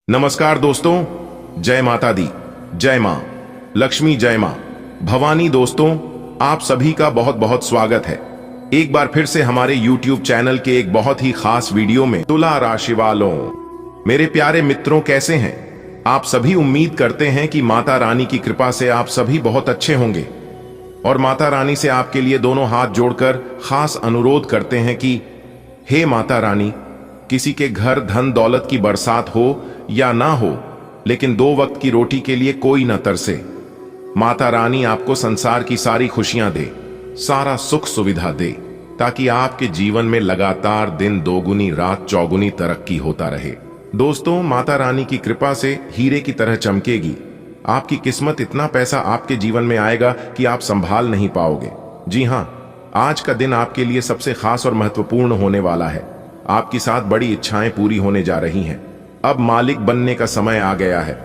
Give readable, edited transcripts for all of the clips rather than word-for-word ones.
नमस्कार दोस्तों, जय माता दी, जय मां लक्ष्मी, जय मां भवानी। दोस्तों, आप सभी का बहुत बहुत स्वागत है एक बार फिर से हमारे YouTube चैनल के एक बहुत ही खास वीडियो में। तुला राशि वालों, मेरे प्यारे मित्रों, कैसे हैं आप सभी? उम्मीद करते हैं कि माता रानी की कृपा से आप सभी बहुत अच्छे होंगे और माता रानी से आपके लिए दोनों हाथ जोड़कर खास अनुरोध करते हैं कि हे माता रानी, किसी के घर धन दौलत की बरसात हो या ना हो, लेकिन 2 वक्त की रोटी के लिए कोई न तरसे। माता रानी आपको संसार की सारी खुशियां दे, सारा सुख सुविधा दे, ताकि आपके जीवन में लगातार दिन दोगुनी रात चौगुनी तरक्की होता रहे। दोस्तों, माता रानी की कृपा से हीरे की तरह चमकेगी आपकी किस्मत। इतना पैसा आपके जीवन में आएगा कि आप संभाल नहीं पाओगे। जी हां, आज का दिन आपके लिए सबसे खास और महत्वपूर्ण होने वाला है। आपकी साथ बड़ी इच्छाएं पूरी होने जा रही हैं। अब मालिक बनने का समय आ गया है।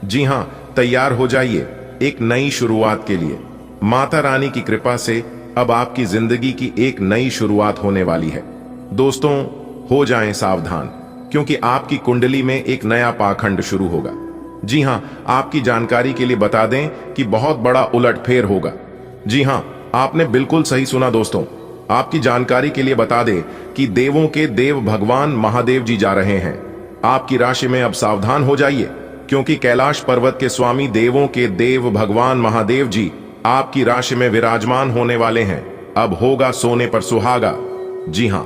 जी हां, तैयार हो जाइए एक नई शुरुआत के लिए। माता रानी की कृपा से अब आपकी जिंदगी की एक नई शुरुआत होने वाली है। दोस्तों, हो जाएं सावधान, क्योंकि आपकी कुंडली में एक नया पाखंड शुरू होगा। जी हां, आपकी जानकारी के लिए बता दें कि बहुत बड़ा उलटफेर होगा। जी हां, आपने बिल्कुल सही सुना दोस्तों। आपकी जानकारी के लिए बता दें कि देवों के देव भगवान महादेव जी जा रहे हैं आपकी राशि में। अब सावधान हो जाइए, क्योंकि कैलाश पर्वत के स्वामी देवों के देव भगवान महादेव जी आपकी राशि में विराजमान होने वाले हैं। अब होगा सोने पर सुहागा। जी हां,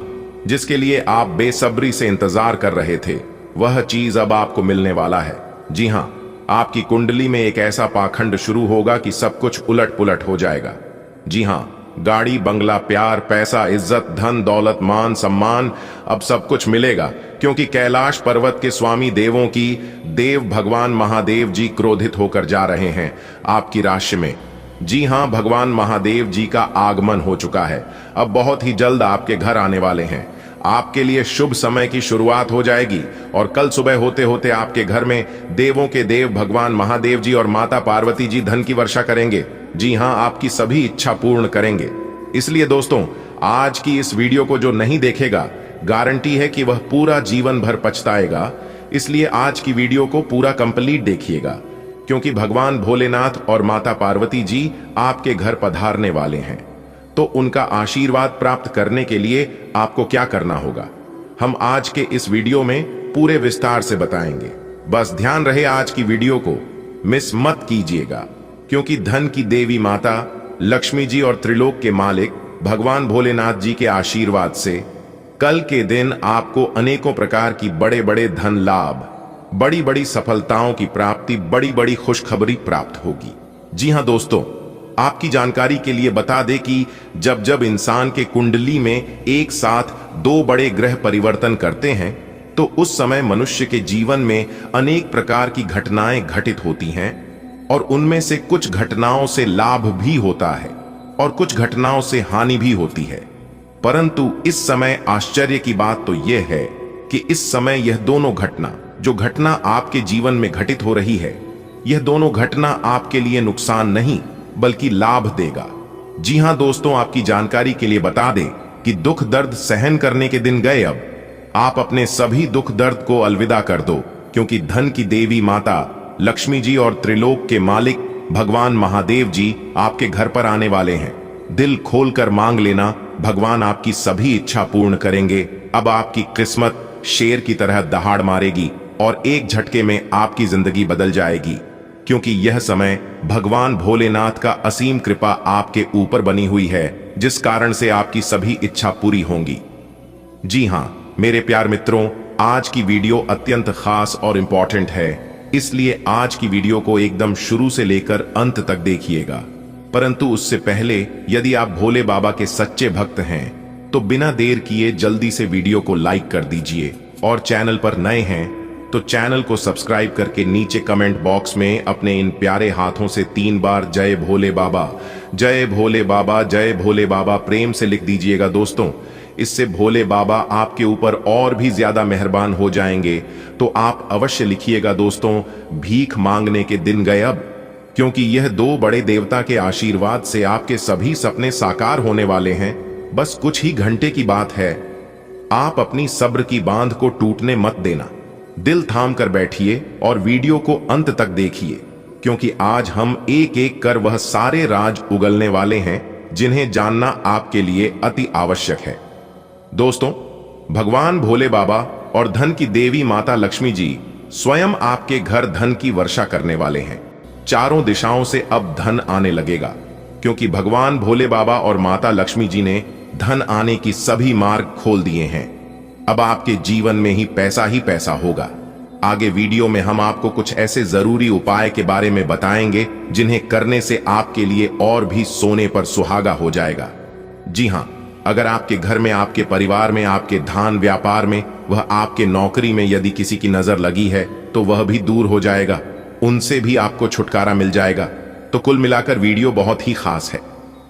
जिसके लिए आप बेसब्री से इंतजार कर रहे थे, वह चीज अब आपको मिलने वाला है। जी हां, आपकी कुंडली में एक ऐसा पाखंड शुरू होगा कि सब कुछ उलट पुलट हो जाएगा। जी हां, गाड़ी बंगला, प्यार, पैसा, इज्जत, धन दौलत, मान सम्मान, अब सब कुछ मिलेगा, क्योंकि कैलाश पर्वत के स्वामी देवों की देव भगवान महादेव जी क्रोधित होकर जा रहे हैं आपकी राशि में। जी हां, भगवान महादेव जी का आगमन हो चुका है। अब बहुत ही जल्द आपके घर आने वाले हैं। आपके लिए शुभ समय की शुरुआत हो जाएगी और कल सुबह होते होते आपके घर में देवों के देव भगवान महादेव जी और माता पार्वती जी धन की वर्षा करेंगे। जी हां, आपकी सभी इच्छा पूर्ण करेंगे। इसलिए दोस्तों, आज की इस वीडियो को जो नहीं देखेगा, गारंटी है कि वह पूरा जीवन भर पछताएगा। इसलिए आज की वीडियो को पूरा कंप्लीट देखिएगा, क्योंकि भगवान भोलेनाथ और माता पार्वती जी आपके घर पधारने वाले हैं। तो उनका आशीर्वाद प्राप्त करने के लिए आपको क्या करना होगा, हम आज के इस वीडियो में पूरे विस्तार से बताएंगे। बस ध्यान रहे, आज की वीडियो को मिस मत कीजिएगा, क्योंकि धन की देवी माता लक्ष्मी जी और त्रिलोक के मालिक भगवान भोलेनाथ जी के आशीर्वाद से कल के दिन आपको अनेकों प्रकार की बड़े बड़े धन लाभ, बड़ी बड़ी सफलताओं की प्राप्ति, बड़ी बड़ी खुशखबरी प्राप्त होगी। जी हां दोस्तों, आपकी जानकारी के लिए बता दें कि जब जब इंसान के कुंडली में एक साथ 2 बड़े ग्रह परिवर्तन करते हैं, तो उस समय मनुष्य के जीवन में अनेक प्रकार की घटनाएं घटित होती हैं और उनमें से कुछ घटनाओं से लाभ भी होता है और कुछ घटनाओं से हानि भी होती है। परंतु इस समय आश्चर्य की बात तो यह है कि इस समय यह दोनों घटना, जो घटना आपके जीवन में घटित हो रही है, यह दोनों घटना आपके लिए नुकसान नहीं बल्कि लाभ देगा। जी हां दोस्तों, आपकी जानकारी के लिए बता दें कि दुख दर्द सहन करने के दिन गए। अब आप अपने सभी दुख दर्द को अलविदा कर दो, क्योंकि धन की देवी माता लक्ष्मी जी और त्रिलोक के मालिक भगवान महादेव जी आपके घर पर आने वाले हैं। दिल खोलकर मांग लेना, भगवान आपकी सभी इच्छा पूर्ण करेंगे। अब आपकी किस्मत शेर की तरह दहाड़ मारेगी और एक झटके में आपकी जिंदगी बदल जाएगी, क्योंकि यह समय भगवान भोलेनाथ का असीम कृपा आपके ऊपर बनी हुई है, जिस कारण से आपकी सभी इच्छा पूरी होंगी। जी हां मेरे प्यार मित्रों, आज की वीडियो अत्यंत खास और इंपॉर्टेंट है, इसलिए आज की वीडियो को एकदम शुरू से लेकर अंत तक देखिएगा। परंतु उससे पहले, यदि आप भोले बाबा के सच्चे भक्त हैं, तो बिना देर किए जल्दी से वीडियो को लाइक कर दीजिए और चैनल पर नए हैं तो चैनल को सब्सक्राइब करके नीचे कमेंट बॉक्स में अपने इन प्यारे हाथों से 3 बार जय भोले बाबा, जय भोले बाबा, जय भोले बाबा प्रेम से लिख दीजिएगा दोस्तों। इससे भोले बाबा आपके ऊपर और भी ज्यादा मेहरबान हो जाएंगे। तो आप अवश्य लिखिएगा दोस्तों, भीख मांगने के दिन गए अब, क्योंकि यह 2 बड़े देवता के आशीर्वाद से आपके सभी सपने साकार होने वाले हैं। बस कुछ ही घंटे की बात है। आप अपनी सब्र की बांध को टूटने मत देना, दिल थाम कर बैठिए और वीडियो को अंत तक देखिए, क्योंकि आज हम एक एक कर वह सारे राज उगलने वाले हैं जिन्हें जानना आपके लिए अति आवश्यक है। दोस्तों, भगवान भोले बाबा और धन की देवी माता लक्ष्मी जी स्वयं आपके घर धन की वर्षा करने वाले हैं। चारों दिशाओं से अब धन आने लगेगा, क्योंकि भगवान भोले बाबा और माता लक्ष्मी जी ने धन आने की सभी मार्ग खोल दिए हैं। अब आपके जीवन में ही पैसा होगा। आगे वीडियो में हम आपको कुछ ऐसे जरूरी उपाय के बारे में बताएंगे जिन्हें करने से आपके लिए और भी सोने पर सुहागा हो जाएगा। जी हां, अगर आपके घर में, आपके परिवार में, आपके धान व्यापार में, वह आपके नौकरी में यदि किसी की नजर लगी है तो वह भी दूर हो जाएगा, उनसे भी आपको छुटकारा मिल जाएगा। तो कुल मिलाकर वीडियो बहुत ही खास है।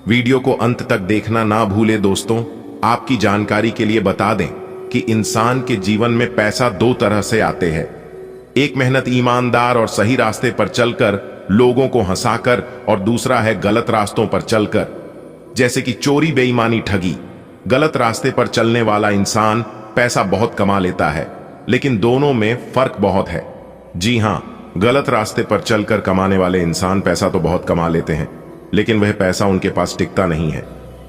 वीडियो को अंत तक देखना ना भूले। दोस्तों, आपकी जानकारी के लिए बता दें कि इंसान के जीवन में पैसा दो तरह से आते हैं। एक मेहनत ईमानदार और सही रास्ते पर चलकर लोगों को हंसाकर, और दूसरा है गलत रास्तों पर चलकर, जैसे कि चोरी, बेईमानी, ठगी। गलत रास्ते पर चलने वाला इंसान पैसा बहुत कमा लेता है, लेकिन दोनों में फर्क बहुत है। जी हां, गलत रास्ते पर चलकर कमाने वाले इंसान पैसा तो बहुत कमा लेते हैं, लेकिन वह पैसा उनके पास टिकता नहीं है।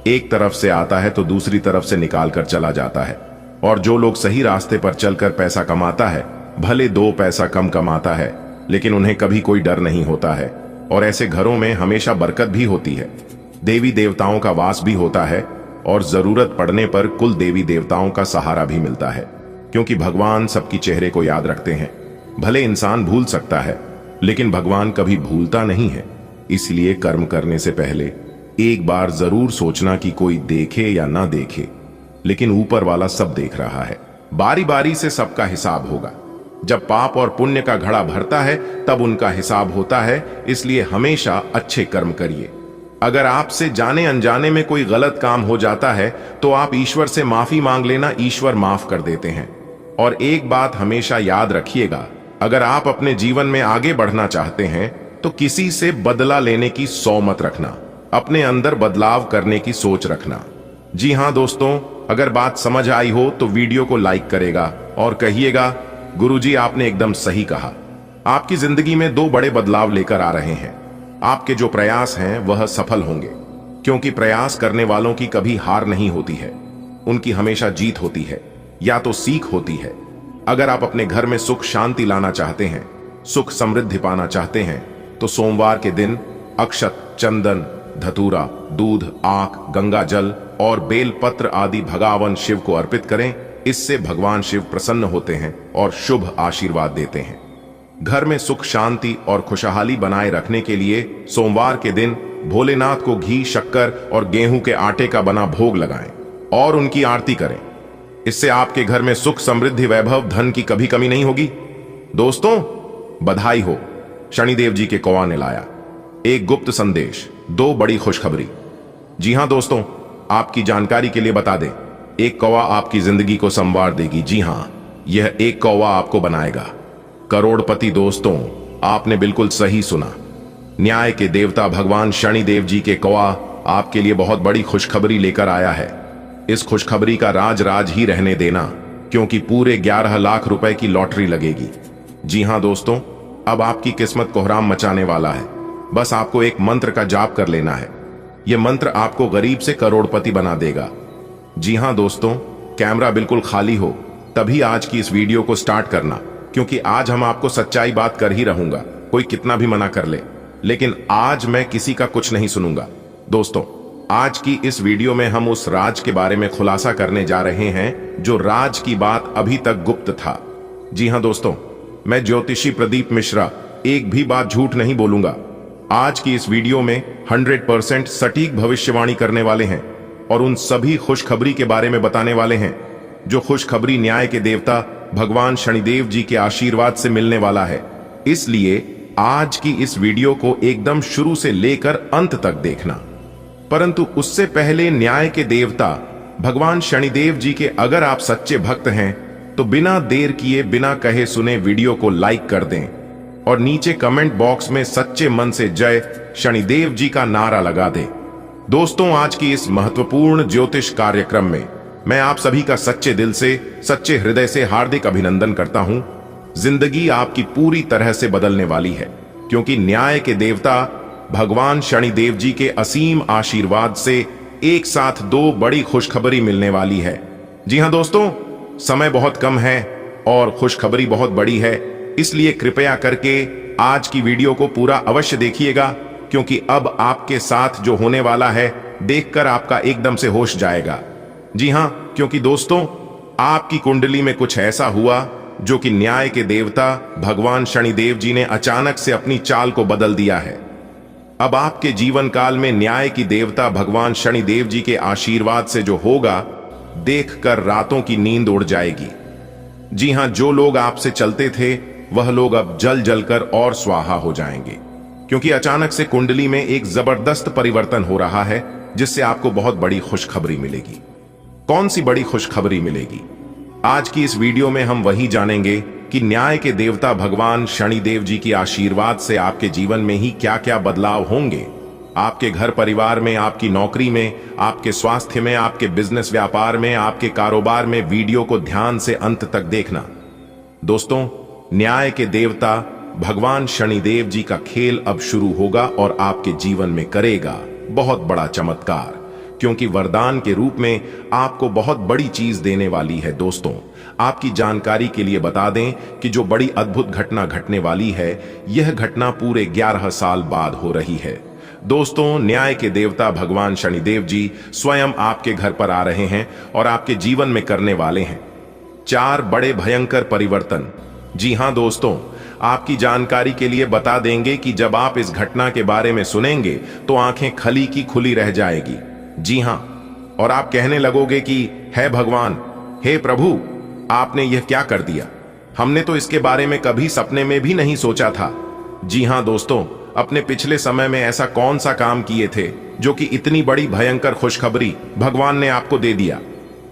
एक तरफ से आता है तो दूसरी तरफ से निकाल कर चला जाता है। और जो लोग सही रास्ते पर चलकर पैसा कमाता है, भले दो पैसा कम कमाता है, लेकिन उन्हें कभी कोई डर नहीं होता है, और ऐसे घरों में हमेशा बरकत भी होती है, देवी देवताओं का वास भी होता है, और जरूरत पड़ने पर कुल देवी देवताओं का सहारा भी मिलता है, क्योंकि भगवान सबकी चेहरे को याद रखते हैं। भले इंसान भूल सकता है, लेकिन भगवान कभी भूलता नहीं है। इसलिए कर्म करने से पहले एक बार जरूर सोचना कि कोई देखे या ना देखे, लेकिन ऊपर वाला सब देख रहा है। बारी बारी से सबका हिसाब होगा। जब पाप और पुण्य का घड़ा भरता है तब उनका हिसाब होता है। इसलिए हमेशा अच्छे कर्म करिए। अगर आपसे जाने अनजाने में कोई गलत काम हो जाता है तो आप ईश्वर से माफी मांग लेना, ईश्वर माफ कर देते हैं। और एक बात हमेशा याद रखिएगा, अगर आप अपने जीवन में आगे बढ़ना चाहते हैं तो किसी से बदला लेने की सौ मत रखना, अपने अंदर बदलाव करने की सोच रखना। जी हां दोस्तों, अगर बात समझ आई हो तो वीडियो को लाइक करेगा और कहिएगा, गुरुजी आपने एकदम सही कहा। आपकी जिंदगी में दो बड़े बदलाव लेकर आ रहे हैं। आपके जो प्रयास हैं वह सफल होंगे, क्योंकि प्रयास करने वालों की कभी हार नहीं होती है, उनकी हमेशा जीत होती है, या तो सीख होती है। अगर आप अपने घर में सुख शांति लाना चाहते हैं, सुख समृद्धि पाना चाहते हैं, तो सोमवार के दिन अक्षत, चंदन, धतूरा, दूध, आक, गंगा जल और बेलपत्र आदि भगवान शिव को अर्पित करें। इससे भगवान शिव प्रसन्न होते हैं और शुभ आशीर्वाद देते हैं। घर में सुख शांति और खुशहाली बनाए रखने के लिए सोमवार के दिन भोलेनाथ को घी, शक्कर और गेहूं के आटे का बना भोग लगाएं और उनकी आरती करें। इससे आपके घर में सुख, समृद्धि, वैभव, धन की कभी कमी नहीं होगी। दोस्तों, बधाई हो, शनिदेव जी के कौवा ने लाया एक गुप्त संदेश, दो बड़ी खुशखबरी। जी हां दोस्तों, आपकी जानकारी के लिए बता दें, एक कौवा आपकी जिंदगी को संवार देगी। जी हां, यह एक कौवा आपको बनाएगा करोड़पति। दोस्तों, आपने बिल्कुल सही सुना। न्याय के देवता भगवान शनिदेव जी के कौवा आपके लिए बहुत बड़ी खुशखबरी लेकर आया है। इस खुशखबरी का राज राज ही रहने देना, क्योंकि पूरे 11 लाख रुपए की लॉटरी लगेगी। जी हां दोस्तों, अब आपकी किस्मत कोहराम मचाने वाला है। बस आपको एक मंत्र का जाप कर लेना है। यह मंत्र आपको गरीब से करोड़पति बना देगा। जी हां दोस्तों, कैमरा बिल्कुल खाली हो तभी आज की इस वीडियो को स्टार्ट करना, क्योंकि आज हम आपको सच्चाई बात कर ही रहूंगा, कोई कितना भी मना कर ले, लेकिन आज मैं किसी का कुछ नहीं सुनूंगा। दोस्तों, आज की इस वीडियो में हम उस राज के बारे में खुलासा करने जा रहे हैं जो राज की बात अभी तक गुप्त था। जी हां दोस्तों, मैं ज्योतिषी प्रदीप मिश्रा एक भी बात झूठ नहीं बोलूंगा। आज की इस वीडियो में 100% सटीक भविष्यवाणी करने वाले हैं और उन सभी खुशखबरी के बारे में बताने वाले हैं जो खुशखबरी न्याय के देवता भगवान शनिदेव जी के आशीर्वाद से मिलने वाला है। इसलिए आज की इस वीडियो को एकदम शुरू से लेकर अंत तक देखना। परंतु उससे पहले न्याय के देवता भगवान शनिदेव जी के अगर आप सच्चे भक्त हैं तो बिना देर किए, बिना कहे सुने वीडियो को लाइक कर दें और नीचे कमेंट बॉक्स में सच्चे मन से जय शनिदेव जी का नारा लगा दें। दोस्तों, आज की इस महत्वपूर्ण ज्योतिष कार्यक्रम में मैं आप सभी का सच्चे दिल से, सच्चे हृदय से हार्दिक अभिनंदन करता हूं। जिंदगी आपकी पूरी तरह से बदलने वाली है, क्योंकि न्याय के देवता भगवान शनिदेव जी के असीम आशीर्वाद से एक साथ दो बड़ी खुशखबरी मिलने वाली है। जी हां दोस्तों, समय बहुत कम है और खुशखबरी बहुत बड़ी है, इसलिए कृपया करके आज की वीडियो को पूरा अवश्य देखिएगा, क्योंकि अब आपके साथ जो होने वाला है देखकर आपका एकदम से होश जाएगा। जी हां, क्योंकि दोस्तों आपकी कुंडली में कुछ ऐसा हुआ जो कि न्याय के देवता भगवान शनिदेव जी ने अचानक से अपनी चाल को बदल दिया है। अब आपके जीवन काल में न्याय की देवता भगवान शनिदेव जी के आशीर्वाद से जो होगा, देखकर रातों की नींद उड़ जाएगी। जी हां, जो लोग आपसे चलते थे वह लोग अब जल जलकर और स्वाहा हो जाएंगे, क्योंकि अचानक से कुंडली में एक जबरदस्त परिवर्तन हो रहा है, जिससे आपको बहुत बड़ी खुशखबरी मिलेगी। कौन सी बड़ी खुशखबरी मिलेगी? आज की इस वीडियो में हम वही जानेंगे कि न्याय के देवता भगवान शनिदेव जी की आशीर्वाद से आपके जीवन में ही क्या क्या बदलाव होंगे। आपके घर परिवार में, आपकी नौकरी में, आपके स्वास्थ्य में, आपके बिजनेस व्यापार में, आपके कारोबार में। वीडियो को ध्यान से अंत तक देखना। दोस्तों, न्याय के देवता भगवान शनिदेव जी का खेल अब शुरू होगा और आपके जीवन में करेगा बहुत बड़ा चमत्कार, क्योंकि वरदान के रूप में आपको बहुत बड़ी चीज देने वाली है। दोस्तों, आपकी जानकारी के लिए बता दें कि जो बड़ी अद्भुत घटना घटने वाली है, यह घटना पूरे 11 साल बाद हो रही है। दोस्तों, न्याय के देवता भगवान शनिदेव जी स्वयं आपके घर पर आ रहे हैं और आपके जीवन में करने वाले हैं 4 बड़े भयंकर परिवर्तन। जी हां दोस्तों, आपकी जानकारी के लिए बता देंगे कि जब आप इस घटना के बारे में सुनेंगे तो आंखें खली की खुली रह जाएगी। जी हां, और आप कहने लगोगे कि हे भगवान, हे प्रभु, आपने यह क्या कर दिया? हमने तो इसके बारे में कभी सपने में भी नहीं सोचा था। जी हां दोस्तों, अपने पिछले समय में ऐसा कौन सा काम किए थे जो कि इतनी बड़ी भयंकर खुशखबरी भगवान ने आपको दे दिया?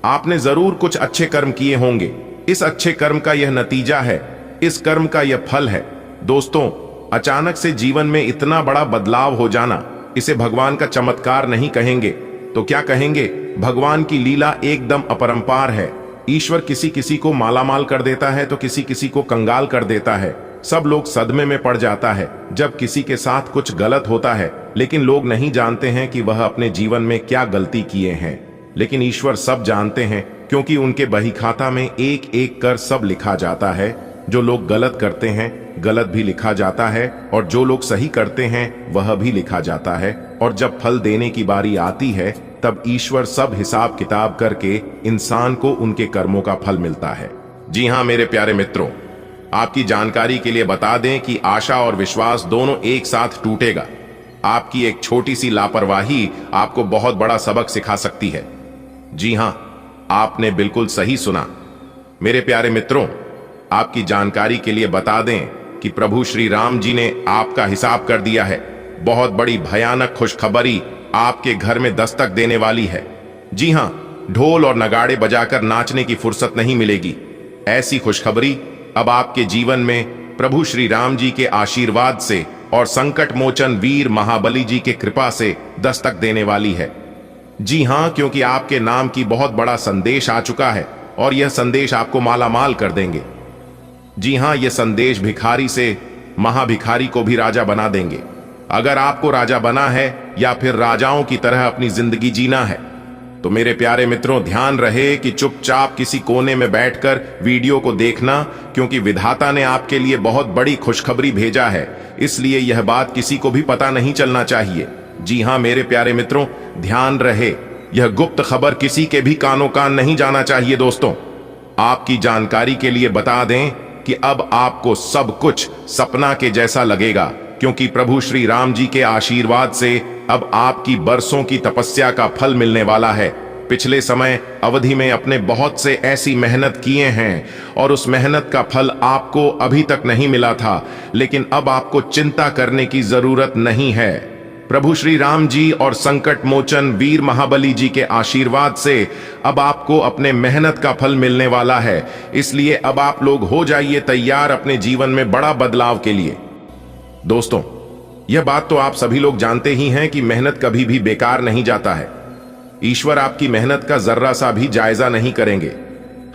आपने जरूर कुछ अच्छे कर्म किए होंगे। इस अच्छे कर्म का यह नतीजा है, इस कर्म का यह फल है। दोस्तों, अचानक से जीवन में इतना बड़ा बदलाव हो जाना, इसे भगवान का चमत्कार नहीं कहेंगे तो क्या कहेंगे? भगवान की लीला एकदम अपरंपार है। ईश्वर किसी किसी को मालामाल कर देता है तो किसी किसी को कंगाल कर देता है। सब लोग सदमे में पड़ जाता है जब किसी के साथ कुछ गलत होता है, लेकिन लोग नहीं जानते हैं कि वह अपने जीवन में क्या गलती किए हैं। लेकिन ईश्वर सब जानते हैं, क्योंकि उनके बही खाता में एक एक कर सब लिखा जाता है। जो लोग गलत करते हैं गलत भी लिखा जाता है, और जो लोग सही करते हैं वह भी लिखा जाता है। और जब फल देने की बारी आती है, तब ईश्वर सब हिसाब किताब करके इंसान को उनके कर्मों का फल मिलता है। जी हां मेरे प्यारे मित्रों, आपकी जानकारी के लिए बता दें कि आशा और विश्वास दोनों एक साथ टूटेगा। आपकी एक छोटी सी लापरवाही आपको बहुत बड़ा सबक सिखा सकती है। जी हां, आपने बिल्कुल सही सुना। मेरे प्यारे मित्रों, आपकी जानकारी के लिए बता दें कि प्रभु श्री राम जी ने आपका हिसाब कर दिया है। बहुत बड़ी भयानक खुशखबरी आपके घर में दस्तक देने वाली है। जी हां, ढोल और नगाड़े बजाकर नाचने की फुर्सत नहीं मिलेगी। ऐसी खुशखबरी अब आपके जीवन में प्रभु श्री राम जी के आशीर्वाद से और संकट मोचन वीर महाबली जी के कृपा से दस्तक देने वाली है। जी हां, क्योंकि आपके नाम की बहुत बड़ा संदेश आ चुका है और यह संदेश आपको मालामाल कर देंगे। जी हां, यह संदेश भिखारी से महाभिखारी को भी राजा बना देंगे। अगर आपको राजा बना है या फिर राजाओं की तरह अपनी जिंदगी जीना है, तो मेरे प्यारे मित्रों ध्यान रहे कि चुपचाप किसी कोने में बैठकर वीडियो को देखना, क्योंकि विधाता ने आपके लिए बहुत बड़ी खुशखबरी भेजा है। इसलिए यह बात किसी को भी पता नहीं चलना चाहिए। जी हां मेरे प्यारे मित्रों, ध्यान रहे, यह गुप्त खबर किसी के भी कानों कान नहीं जाना चाहिए। दोस्तों, आपकी जानकारी के लिए बता दें कि अब आपको सब कुछ सपना के जैसा लगेगा, क्योंकि प्रभु श्री राम जी के आशीर्वाद से अब आपकी बरसों की तपस्या का फल मिलने वाला है। पिछले समय अवधि में अपने बहुत से ऐसी मेहनत किए हैं और उस मेहनत का फल आपको अभी तक नहीं मिला था, लेकिन अब आपको चिंता करने की जरूरत नहीं है। प्रभु श्री राम जी और संकट मोचन वीर महाबली जी के आशीर्वाद से अब आपको अपने मेहनत का फल मिलने वाला है। इसलिए अब आप लोग हो जाइए तैयार अपने जीवन में बड़ा बदलाव के लिए। दोस्तों, यह बात तो आप सभी लोग जानते ही हैं कि मेहनत कभी भी बेकार नहीं जाता है। ईश्वर आपकी मेहनत का जर्रा सा भी जायजा नहीं करेंगे।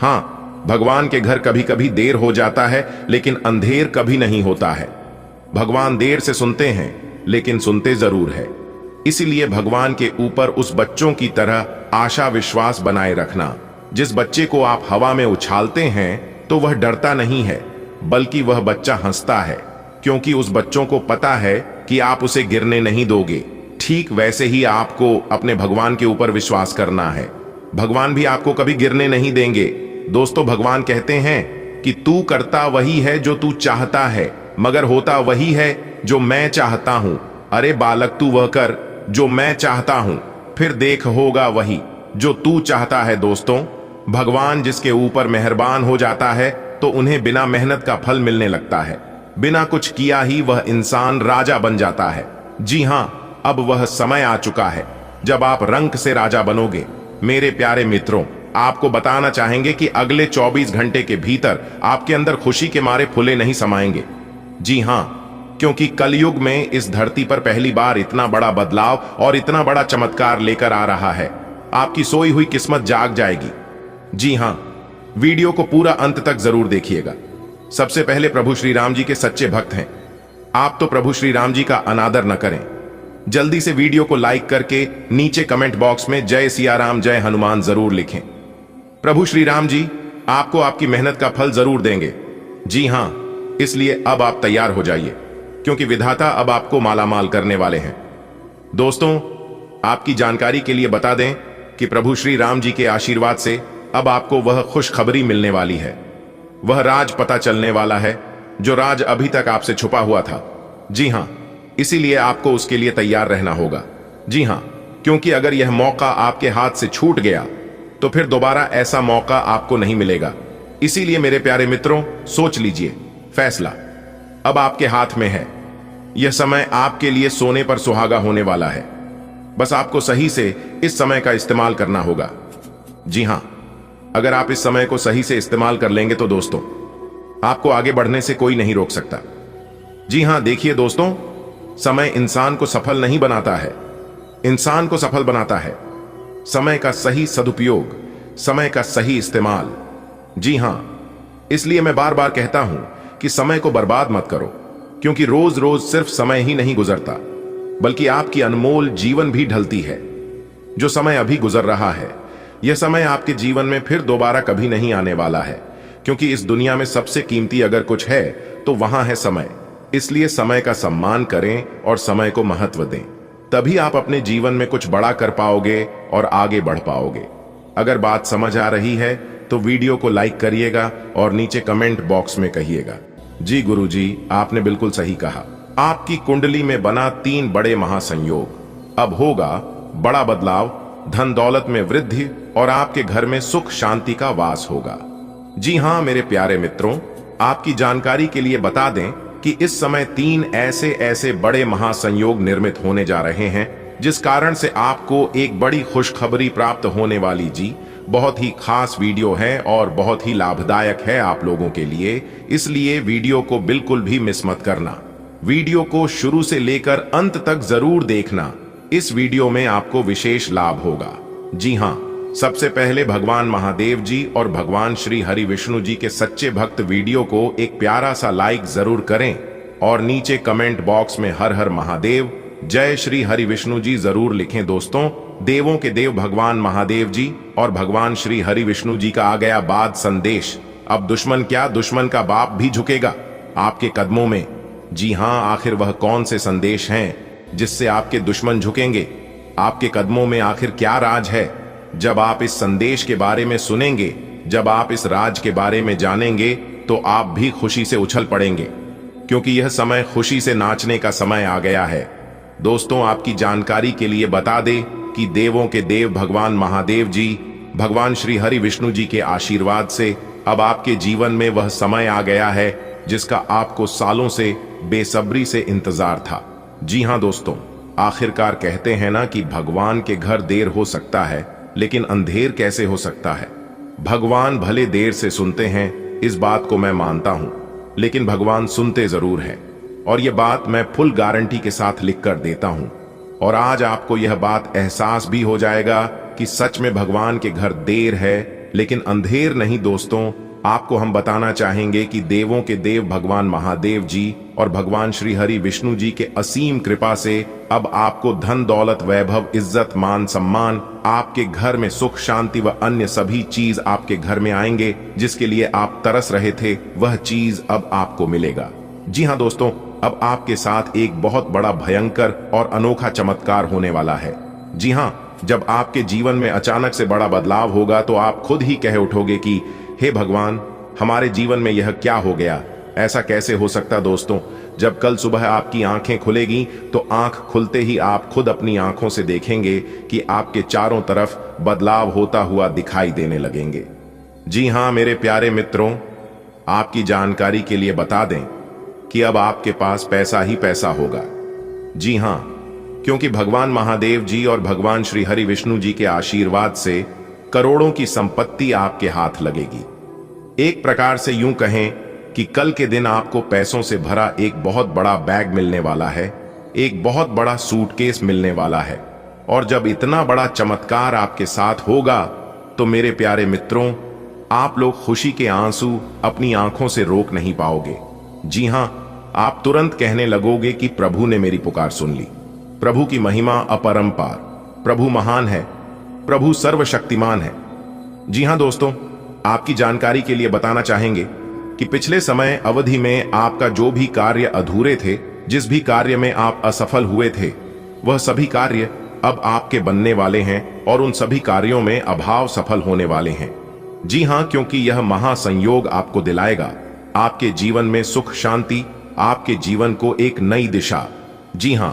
हां, भगवान के घर कभी कभी देर हो जाता है, लेकिन अंधेर कभी नहीं होता है। भगवान देर से सुनते हैं, लेकिन सुनते जरूर है। इसीलिए भगवान के ऊपर उस बच्चों की तरह आशा विश्वास बनाए रखना। जिस बच्चे को आप हवा में उछालते हैं तो वह डरता नहीं है, बल्कि वह बच्चा हंसता है, क्योंकि उस बच्चों को पता है कि आप उसे गिरने नहीं दोगे। ठीक वैसे ही आपको अपने भगवान के ऊपर विश्वास करना है। भगवान भी आपको कभी गिरने नहीं देंगे। दोस्तों, भगवान कहते हैं कि तू करता वही है जो तू चाहता है, मगर होता वही है जो मैं चाहता हूं। अरे बालक, तू वह कर जो मैं चाहता हूं, फिर देख होगा वही जो तू चाहता है। दोस्तों, भगवान जिसके ऊपर मेहरबान हो जाता है तो उन्हें बिना मेहनत का फल मिलने लगता है। बिना कुछ किया ही वह इंसान राजा बन जाता है। जी हां, अब वह समय आ चुका है जब आप रंक से राजा बनोगे। मेरे प्यारे मित्रों, आपको बताना चाहेंगे कि अगले 24 घंटे के भीतर आपके अंदर खुशी के मारे फुले नहीं समाएंगे। जी हां, क्योंकि कलयुग में इस धरती पर पहली बार इतना बड़ा बदलाव और इतना बड़ा चमत्कार लेकर आ रहा है। आपकी सोई हुई किस्मत जाग जाएगी। जी हां, वीडियो को पूरा अंत तक जरूर देखिएगा। सबसे पहले प्रभु श्री राम जी के सच्चे भक्त हैं आप, तो प्रभु श्री राम जी का अनादर न करें। जल्दी से वीडियो को लाइक करके नीचे कमेंट बॉक्स में जय सिया राम, जय हनुमान जरूर लिखें। प्रभु श्री राम जी आपको आपकी मेहनत का फल जरूर देंगे। जी हां, इसलिए अब आप तैयार हो जाइए, क्योंकि विधाता अब आपको मालामाल करने वाले हैं। दोस्तों, आपकी जानकारी के लिए बता दें कि प्रभु श्री राम जी के आशीर्वाद से अब आपको वह खुशखबरी मिलने वाली है। वह राज पता चलने वाला है जो राज अभी तक आपसे छुपा हुआ था। जी हां, इसीलिए आपको उसके लिए तैयार रहना होगा। जी हां, क्योंकि अगर यह मौका आपके हाथ से छूट गया तो फिर दोबारा ऐसा मौका आपको नहीं मिलेगा। इसीलिए मेरे प्यारे मित्रों, सोच लीजिए, फैसला अब आपके हाथ में है। यह समय आपके लिए सोने पर सुहागा होने वाला है। बस आपको सही से इस समय का इस्तेमाल करना होगा। जी हां, अगर आप इस समय को सही से इस्तेमाल कर लेंगे तो दोस्तों, आपको आगे बढ़ने से कोई नहीं रोक सकता। जी हां, देखिए दोस्तों, समय इंसान को सफल नहीं बनाता है, इंसान को सफल बनाता है समय का सही सदुपयोग, समय का सही इस्तेमाल। जी हां, इसलिए मैं बार बार कहता हूं कि समय को बर्बाद मत करो, क्योंकि रोज रोज सिर्फ समय ही नहीं गुजरता, बल्कि आपकी अनमोल जीवन भी ढलती है। जो समय अभी गुजर रहा है, यह समय आपके जीवन में फिर दोबारा कभी नहीं आने वाला है, क्योंकि इस दुनिया में सबसे कीमती अगर कुछ है तो वहां है समय। इसलिए समय का सम्मान करें और समय को महत्व दें, तभी आप अपने जीवन में कुछ बड़ा कर पाओगे और आगे बढ़ पाओगे। अगर बात समझ आ रही है तो वीडियो को लाइक करिएगा और नीचे कमेंट बॉक्स में कहिएगा, जी गुरुजी, आपने बिल्कुल सही कहा। आपकी कुंडली में बना 3 बड़े महासंयोग। अब होगा बड़ा बदलाव, धन दौलत में वृद्धि और आपके घर में सुख शांति का वास होगा। जी हां मेरे प्यारे मित्रों, आपकी जानकारी के लिए बता दें कि इस समय 3 ऐसे बड़े महासंयोग निर्मित होने जा रहे हैं, जिस कारण से आपको एक बड़ी खुशखबरी प्राप्त होने वाली। जी, बहुत ही खास वीडियो है और बहुत ही लाभदायक है आप लोगों के लिए, इसलिए वीडियो को बिल्कुल भी मिस मत करना। वीडियो को शुरू से लेकर अंत तक जरूर देखना। इस वीडियो में आपको विशेष लाभ होगा। जी हां, सबसे पहले भगवान महादेव जी और भगवान श्री हरि विष्णु जी के सच्चे भक्त वीडियो को एक प्यारा सा लाइक जरूर करें और नीचे कमेंट बॉक्स में हर हर महादेव, जय श्री हरि विष्णु जी जरूर लिखें। दोस्तों, देवों के देव भगवान महादेव जी और भगवान श्री हरि विष्णु जी का आ गया बाद संदेश। अब दुश्मन क्या, दुश्मन का बाप भी झुकेगा आपके कदमों में। जी हां, आखिर वह कौन से संदेश हैं जिससे आपके दुश्मन झुकेंगे? आपके कदमों में आखिर क्या राज है? जब आप इस संदेश के बारे में सुनेंगे, जब आप इस राज के बारे में जानेंगे, तो आप भी खुशी से उछल पड़ेंगे, क्योंकि यह समय खुशी से नाचने का समय आ गया है। दोस्तों, आपकी जानकारी के लिए बता दें कि देवों के देव भगवान महादेव जी, भगवान श्री हरि विष्णु जी के आशीर्वाद से अब आपके जीवन में वह समय आ गया है जिसका आपको सालों से बेसब्री से इंतजार था। जी हां दोस्तों, आखिरकार कहते हैं ना कि भगवान के घर देर हो सकता है, लेकिन अंधेर कैसे हो सकता है। भगवान भले देर से सुनते हैं, इस बात को मैं मानता हूं, लेकिन भगवान सुनते जरूर हैं, और यह बात मैं फुल गारंटी के साथ लिख कर देता हूं। और आज आपको यह बात एहसास भी हो जाएगा कि सच में भगवान के घर देर है, लेकिन अंधेर नहीं दोस्तों, आपको हम बताना चाहेंगे कि देवों के देव भगवान महादेव जी और भगवान श्री हरि विष्णु जी के असीम कृपा से अब आपको धन दौलत वैभव इज्जत मान सम्मान, आपके घर में सुख शांति व अन्य सभी चीज आपके घर में आएंगे। जिसके लिए आप तरस रहे थे वह चीज अब आपको मिलेगा। जी हाँ दोस्तों, अब आपके साथ एक बहुत बड़ा भयंकर और अनोखा चमत्कार होने वाला है। जी हाँ, जब आपके जीवन में अचानक से बड़ा बदलाव होगा तो आप खुद ही कह उठोगे कि हे भगवान, हमारे जीवन में यह क्या हो गया, ऐसा कैसे हो सकता। दोस्तों, जब कल सुबह आपकी आंखें खुलेगी तो आंख खुलते ही आप खुद अपनी आंखों से देखेंगे कि आपके चारों तरफ बदलाव होता हुआ दिखाई देने लगेंगे। जी हाँ मेरे प्यारे मित्रों, आपकी जानकारी के लिए बता दें कि अब आपके पास पैसा ही पैसा होगा। जी हाँ, क्योंकि भगवान महादेव जी और भगवान श्री हरि विष्णु जी के आशीर्वाद से करोड़ों की संपत्ति आपके हाथ लगेगी। एक प्रकार से यूं कहें कि कल के दिन आपको पैसों से भरा एक बहुत बड़ा बैग मिलने वाला है, एक बहुत बड़ा सूटकेस मिलने वाला है। और जब इतना बड़ा चमत्कार आपके साथ होगा तो मेरे प्यारे मित्रों, आप लोग खुशी के आंसू अपनी आंखों से रोक नहीं पाओगे। जी हां, आप तुरंत कहने लगोगे कि प्रभु ने मेरी पुकार सुन ली। प्रभु की महिमा अपरंपार, प्रभु महान है, प्रभु सर्वशक्तिमान है। जी हां दोस्तों, आपकी जानकारी के लिए बताना चाहेंगे कि पिछले समय अवधि में आपका जो भी कार्य अधूरे थे, जिस भी कार्य में आप असफल हुए थे, वह सभी कार्य अब आपके बनने वाले हैं और उन सभी कार्यों में अभाव सफल होने वाले हैं। जी हां, क्योंकि यह महासंयोग आपको दिलाएगा आपके जीवन में सुख शांति, आपके जीवन को एक नई दिशा। जी हां,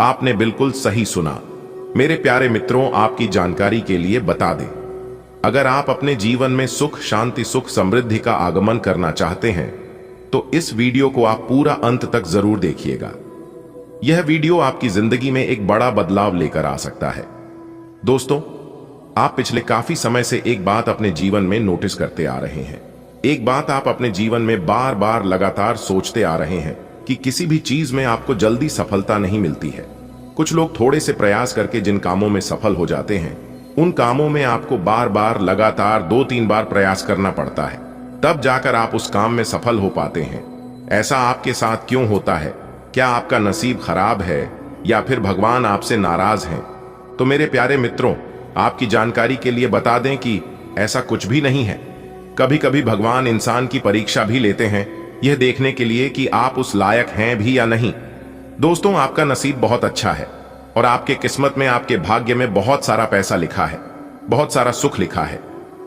आपने बिल्कुल सही सुना। मेरे प्यारे मित्रों, आपकी जानकारी के लिए बता दें, अगर आप अपने जीवन में सुख शांति सुख समृद्धि का आगमन करना चाहते हैं तो इस वीडियो को आप पूरा अंत तक जरूर देखिएगा। यह वीडियो आपकी जिंदगी में एक बड़ा बदलाव लेकर आ सकता है। दोस्तों, आप पिछले काफी समय से एक बात अपने जीवन में नोटिस करते आ रहे हैं। एक बात आप अपने जीवन में बार बार लगातार सोचते आ रहे हैं कि किसी भी चीज में आपको जल्दी सफलता नहीं मिलती है। कुछ लोग थोड़े से प्रयास करके जिन कामों में सफल हो जाते हैं, उन कामों में आपको बार बार लगातार 2-3 बार प्रयास करना पड़ता है, तब जाकर आप उस काम में सफल हो पाते हैं। ऐसा आपके साथ क्यों होता है? क्या आपका नसीब खराब है या फिर भगवान आपसे नाराज हैं? तो मेरे प्यारे मित्रों, आपकी जानकारी के लिए बता दें कि ऐसा कुछ भी नहीं है। कभी कभी भगवान इंसान की परीक्षा भी लेते हैं, यह देखने के लिए कि आप उस लायक हैं भी या नहीं। दोस्तों, आपका नसीब बहुत अच्छा है और आपके किस्मत में, आपके भाग्य में बहुत सारा पैसा लिखा है, बहुत सारा सुख लिखा है।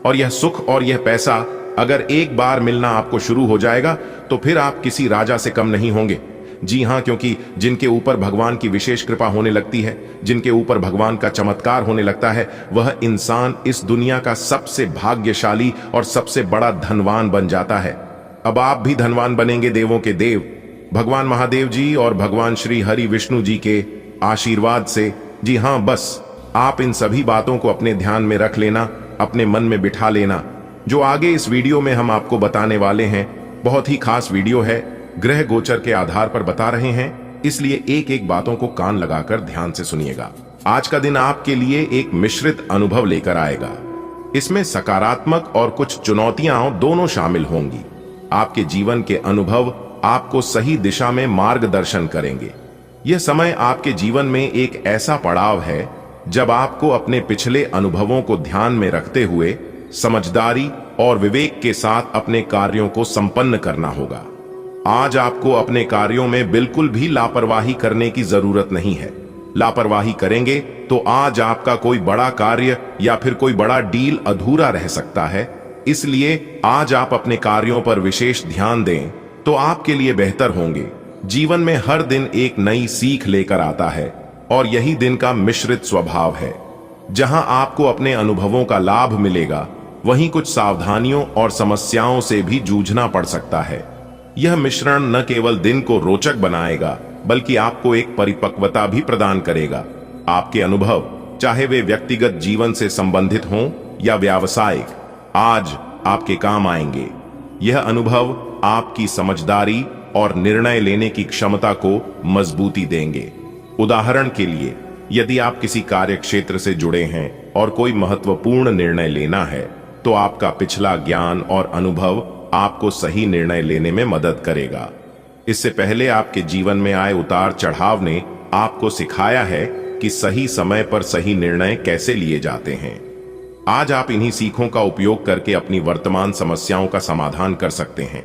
और यह सुख और यह पैसा अगर एक बार मिलना आपको शुरू हो जाएगा तो फिर आप किसी राजा से कम नहीं होंगे। जी हां, क्योंकि जिनके ऊपर भगवान की विशेष कृपा होने लगती है, जिनके ऊपर भगवान का चमत्कार होने लगता है, वह इंसान इस दुनिया का सबसे भाग्यशाली और सबसे बड़ा धनवान बन जाता है। अब आप भी धनवान बनेंगे देवों के देव भगवान महादेव जी और भगवान श्री हरि विष्णु जी के आशीर्वाद से। जी हां, बस आप इन सभी बातों को अपने ध्यान में रख लेना, अपने मन में बिठा लेना। जो आगे इस वीडियो में हम आपको बताने वाले हैं, बहुत ही खास वीडियो है, ग्रह गोचर के आधार पर बता रहे हैं, इसलिए एक एक बातों को कान लगाकर ध्यान से सुनिएगा। आज का दिन आपके लिए एक मिश्रित अनुभव लेकर आएगा। इसमें सकारात्मक और कुछ चुनौतियां दोनों शामिल होंगी। आपके जीवन के अनुभव आपको सही दिशा में मार्गदर्शन करेंगे। यह समय आपके जीवन में एक ऐसा पड़ाव है जब आपको अपने पिछले अनुभवों को ध्यान में रखते हुए समझदारी और विवेक के साथ अपने कार्यों को संपन्न करना होगा। आज आपको अपने कार्यों में बिल्कुल भी लापरवाही करने की जरूरत नहीं है। लापरवाही करेंगे तो आज आपका कोई बड़ा कार्य या फिर कोई बड़ा डील अधूरा रह सकता है। इसलिए आज आप अपने कार्यों पर विशेष ध्यान दें तो आपके लिए बेहतर होंगे। जीवन में हर दिन एक नई सीख लेकर आता है और यही दिन का मिश्रित स्वभाव है। जहां आपको अपने अनुभवों का लाभ मिलेगा, वहीं कुछ सावधानियों और समस्याओं से भी जूझना पड़ सकता है। यह मिश्रण न केवल दिन को रोचक बनाएगा, बल्कि आपको एक परिपक्वता भी प्रदान करेगा। आपके अनुभव, चाहे वे व्यक्तिगत जीवन से संबंधित हों या व्यावसायिक, आज आपके काम आएंगे। यह अनुभव आपकी समझदारी और निर्णय लेने की क्षमता को मजबूती देंगे। उदाहरण के लिए, यदि आप किसी कार्य क्षेत्र से जुड़े हैं और कोई महत्वपूर्ण निर्णय लेना है, तो आपका पिछला ज्ञान और अनुभव आपको सही निर्णय लेने में मदद करेगा। इससे पहले आपके जीवन में आए उतार चढ़ाव ने आपको सिखाया है कि सही समय पर सही निर्णय कैसे लिए जाते हैं। आज आप इन्हीं सीखों का उपयोग करके अपनी वर्तमान समस्याओं का समाधान कर सकते हैं।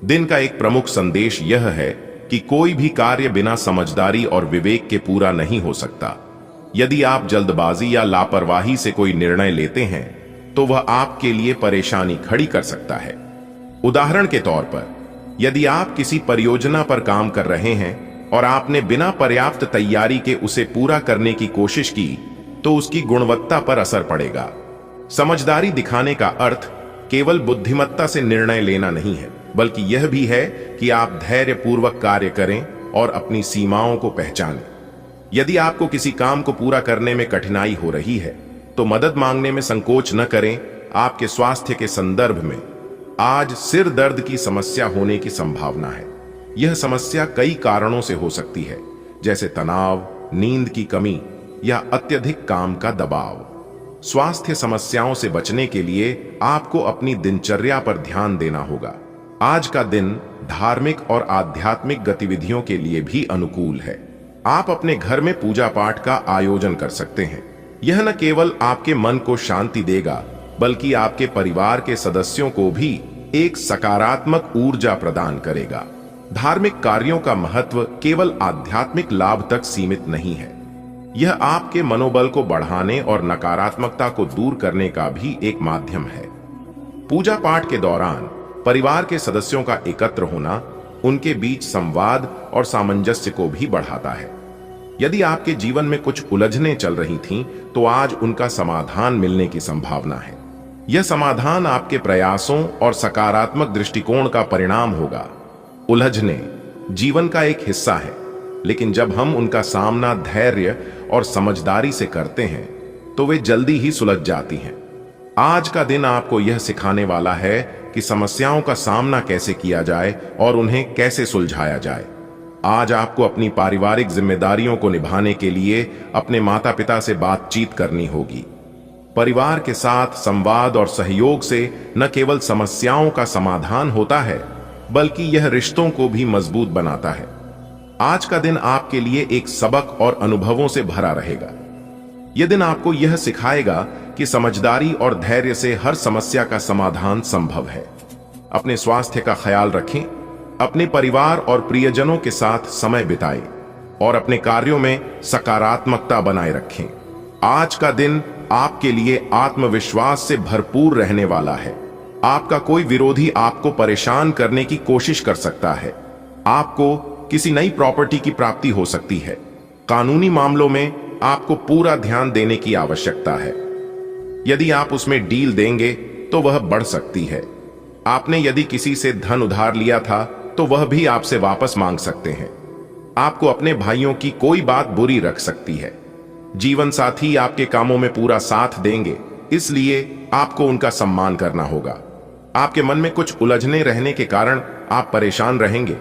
दिन का एक प्रमुख संदेश यह है कि कोई भी कार्य बिना समझदारी और विवेक के पूरा नहीं हो सकता। यदि आप जल्दबाजी या लापरवाही से कोई निर्णय लेते हैं तो वह आपके लिए परेशानी खड़ी कर सकता है। उदाहरण के तौर पर, यदि आप किसी परियोजना पर काम कर रहे हैं और आपने बिना पर्याप्त तैयारी के उसे पूरा करने की कोशिश की तो उसकी गुणवत्ता पर असर पड़ेगा। समझदारी दिखाने का अर्थ केवल बुद्धिमत्ता से निर्णय लेना नहीं है, बल्कि यह भी है कि आप धैर्यपूर्वक कार्य करें और अपनी सीमाओं को पहचानें। यदि आपको किसी काम को पूरा करने में कठिनाई हो रही है तो मदद मांगने में संकोच न करें। आपके स्वास्थ्य के संदर्भ में आज सिर दर्द की समस्या होने की संभावना है। यह समस्या कई कारणों से हो सकती है, जैसे तनाव, नींद की कमी या अत्यधिक काम का दबाव। स्वास्थ्य समस्याओं से बचने के लिए आपको अपनी दिनचर्या पर ध्यान देना होगा। आज का दिन धार्मिक और आध्यात्मिक गतिविधियों के लिए भी अनुकूल है। आप अपने घर में पूजा पाठ का आयोजन कर सकते हैं। यह न केवल आपके मन को शांति देगा, बल्कि आपके परिवार के सदस्यों को भी एक सकारात्मक ऊर्जा प्रदान करेगा। धार्मिक कार्यों का महत्व केवल आध्यात्मिक लाभ तक सीमित नहीं है। यह आपके मनोबल को बढ़ाने और नकारात्मकता को दूर करने का भी एक माध्यम है। पूजा पाठ के दौरान परिवार के सदस्यों का एकत्र होना उनके बीच संवाद और सामंजस्य को भी बढ़ाता है। यदि आपके जीवन में कुछ उलझनें चल रही थीं, तो आज उनका समाधान मिलने की संभावना है। यह समाधान आपके प्रयासों और सकारात्मक दृष्टिकोण का परिणाम होगा। उलझनें जीवन का एक हिस्सा है, लेकिन जब हम उनका सामना धैर्य और समझदारी से करते हैं तो वे जल्दी ही सुलझ जाती हैं। आज का दिन आपको यह सिखाने वाला है कि समस्याओं का सामना कैसे किया जाए और उन्हें कैसे सुलझाया जाए। आज आपको अपनी पारिवारिक जिम्मेदारियों को निभाने के लिए अपने माता पिता से बातचीत करनी होगी। परिवार के साथ संवाद और सहयोग से न केवल समस्याओं का समाधान होता है, बल्कि यह रिश्तों को भी मजबूत बनाता है। आज का दिन आपके लिए एक सबक और अनुभवों से भरा रहेगा। यह दिन आपको यह सिखाएगा कि समझदारी और धैर्य से हर समस्या का समाधान संभव है। अपने स्वास्थ्य का ख्याल रखें, अपने परिवार और प्रियजनों के साथ समय बिताएं और अपने कार्यों में सकारात्मकता बनाए रखें। आज का दिन आपके लिए आत्मविश्वास से भरपूर रहने वाला है। आपका कोई विरोधी आपको परेशान करने की कोशिश कर सकता है। आपको किसी नई प्रॉपर्टी की प्राप्ति हो सकती है। कानूनी मामलों में आपको पूरा ध्यान देने की आवश्यकता है। यदि आप उसमें डील देंगे तो वह बढ़ सकती है। आपने यदि किसी से धन उधार लिया था तो वह भी आपसे वापस मांग सकते हैं। आपको अपने भाइयों की कोई बात बुरी रख सकती है। जीवन साथी आपके कामों में पूरा साथ देंगे, इसलिए आपको उनका सम्मान करना होगा। आपके मन में कुछ उलझने रहने के कारण आप परेशान रहेंगे।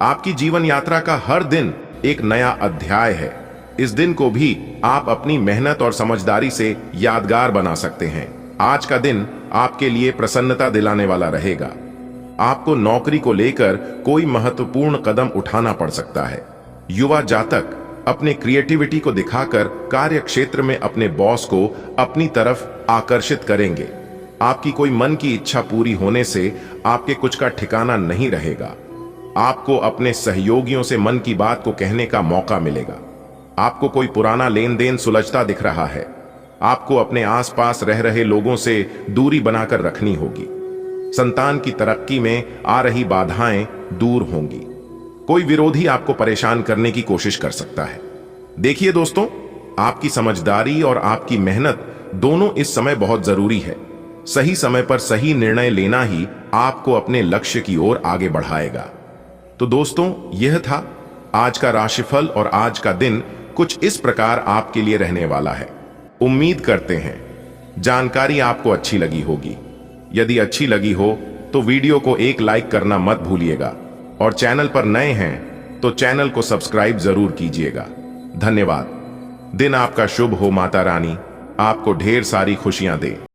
आपकी जीवन यात्रा का हर दिन एक नया अध्याय है। इस दिन को भी आप अपनी मेहनत और समझदारी से यादगार बना सकते हैं। आज का दिन आपके लिए प्रसन्नता दिलाने वाला रहेगा। आपको नौकरी को लेकर कोई महत्वपूर्ण कदम उठाना पड़ सकता है। युवा जातक अपने क्रिएटिविटी को दिखाकर कार्य क्षेत्र में अपने बॉस को अपनी तरफ आकर्षित करेंगे। आपकी कोई मन की इच्छा पूरी होने से आपके कुछ का ठिकाना नहीं रहेगा। आपको अपने सहयोगियों से मन की बात को कहने का मौका मिलेगा। आपको कोई पुराना लेन देन सुलझता दिख रहा है। आपको अपने आसपास रह रहे लोगों से दूरी बनाकर रखनी होगी। संतान की तरक्की में आ रही बाधाएं दूर होंगी। कोई विरोधी आपको परेशान करने की कोशिश कर सकता है। देखिए दोस्तों, आपकी समझदारी और आपकी मेहनत दोनों इस समय बहुत जरूरी है। सही समय पर सही निर्णय लेना ही आपको अपने लक्ष्य की ओर आगे बढ़ाएगा। तो दोस्तों, यह था आज का राशिफल और आज का दिन कुछ इस प्रकार आपके लिए रहने वाला है। उम्मीद करते हैं जानकारी आपको अच्छी लगी होगी। यदि अच्छी लगी हो तो वीडियो को एक लाइक करना मत भूलिएगा और चैनल पर नए हैं तो चैनल को सब्सक्राइब जरूर कीजिएगा। धन्यवाद। दिन आपका शुभ हो। माता रानी आपको ढेर सारी खुशियां दे।